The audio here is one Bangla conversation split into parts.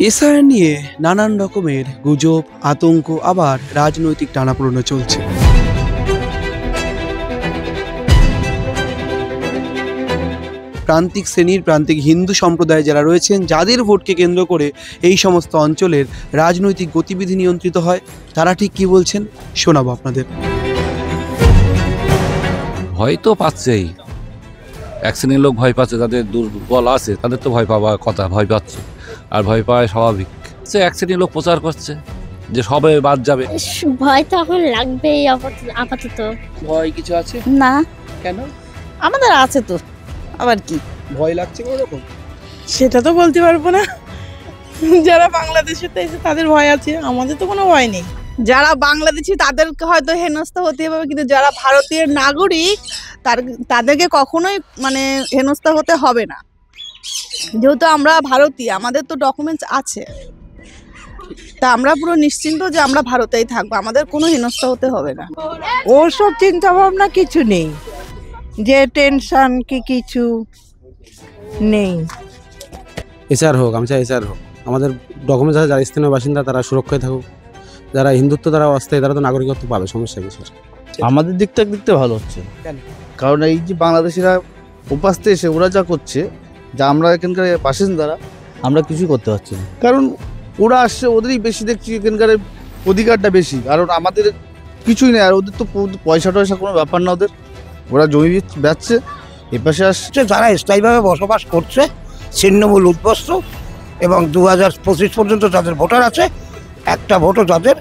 এসআইআর নিয়ে নানান রকমের গুজব, আতঙ্ক, আবার রাজনৈতিক টানাপোড়েনও চলছে। প্রান্তিক শ্রেণীর, প্রান্তিক হিন্দু সম্প্রদায় যারা রয়েছেন, যাদের ভোটকে কেন্দ্র করে এই সমস্ত অঞ্চলের রাজনৈতিক গতিবিধি নিয়ন্ত্রিত হয়, তারা ঠিক কি বলছেন শোনাবো আপনাদের। ভয় তো পাচ্ছেই, এক শ্রেণীর লোক ভয় পাচ্ছে, যাদের দুর্বল আছে তাদের তো ভয় পাওয়ার কথা, ভয় পাচ্ছে, আর ভয় পাওয়া স্বাভাবিক। সে এক শ্রেণীর লোক প্রচার করছে যে সবে বাদ যাবে। ভয় তো এখন লাগবেই আপাতত। ভয় কিছু আছে না, কেন? আমাদের আছে তো, আবার কি ভয় লাগছে কোনো রকম? সেটা তো বলতে পারবো না। যারা বাংলাদেশে এসে তাদের ভয় আছে, আমাদের তো কোনো ভয় নেই। যারা বাংলাদেশি তাদেরকে হয়তো হেনস্থা হতে হবে, কিন্তু যারা ভারতীয় নাগরিক তাদেরকে কখনোই মানে হেনস্থা হতে হবে না। যেহেতু আমরা ভারতীয়, আমাদের তো ডকুমেন্টস আছে, তা আমরা পুরো নিশ্চিন্ত যে আমরা ভারতেই থাকবো, আমাদের কোনো হেনস্থা হতে হবে না। ওসব চিন্তা ভাবনা কিছু নেই, যে টেনশন কি কিছু নেই। এসআর হোক, আমি চাই এসআর হোক। আমাদের ডকুমেন্টস আছে, যারা স্থানীয় বাসিন্দা তারা সুরক্ষায় থাকুক, যারা হিন্দুত্ব দ্বারা অস্থায়ী তারা তো নাগরিকত্ব পাবে, সমস্যা কি স্যার? আমাদের দিকটা ভালো হচ্ছে, কারণ এই যে বাংলাদেশিরা উপাস্তে এসে ওরা যা করছে, যা আমরা এখানকার বাসিন্দারা আমরা কিছুই করতে পারছি না, কারণ ওরা আসছে, ওদেরই বেশি দেখছি এখানকার অধিকারটা বেশি, কারণ আমাদের কিছুই নেই। আর ওদের তো পয়সা টয়সা কোনো ব্যাপার না, ওরা জমি বেচছে, এপাশে আসছে। যারা স্থায়ীভাবে বসবাস করছে, ছিন্নমূল উদ্বস্ত, এবং 2025 পর্যন্ত যাদের ভোটার আছে, একটা ভোটও যাদের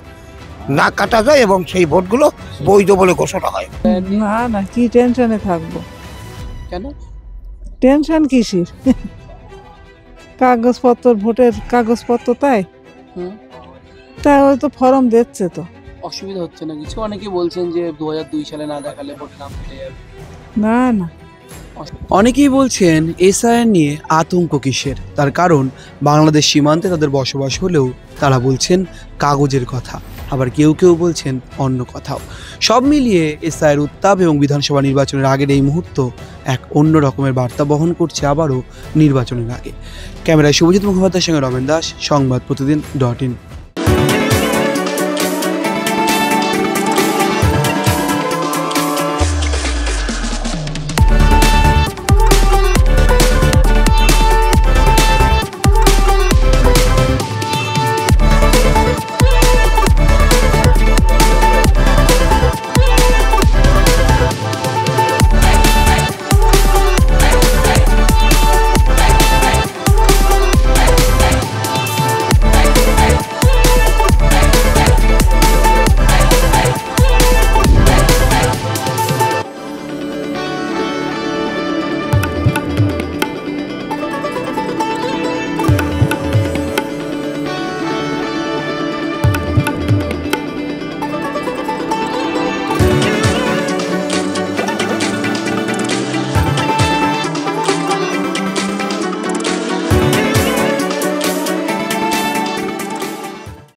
না কাটা যায় এবং সেই ভোটগুলো বৈধ বলে ঘোষণা হয়। না না, কি টেনশনে থাকবো? কেন টেনশন কিসের? কাগজপত্র, ভোটের কাগজপত্র, তাই হয়তো ফর্ম দিচ্ছে, তো অসুবিধা হচ্ছে না কিছু? অনেকে বলছেন যে 2002 সালে না দেখালে ভোট নাম ফেলে যাবে। না না, অনেকেই বলছেন এসআইআর নিয়ে আতঙ্ক কিসের, তার কারণ বাংলাদেশ সীমান্তে তাদের বসবাস হলেও তারা বলছেন কাগজের কথা, আবার কেউ কেউ বলছেন অন্য কথাও। সব মিলিয়ে এসআইআর উত্তাপ এবং বিধানসভা নির্বাচনের আগের এই মুহূর্ত এক অন্য রকমের বার্তা বহন করছে, আবারও নির্বাচনের আগে। ক্যামেরায় শুভজিৎ মুখোপাধ্যায়ের সঙ্গে রমেন দাস, সংবাদ প্রতিদিন .in।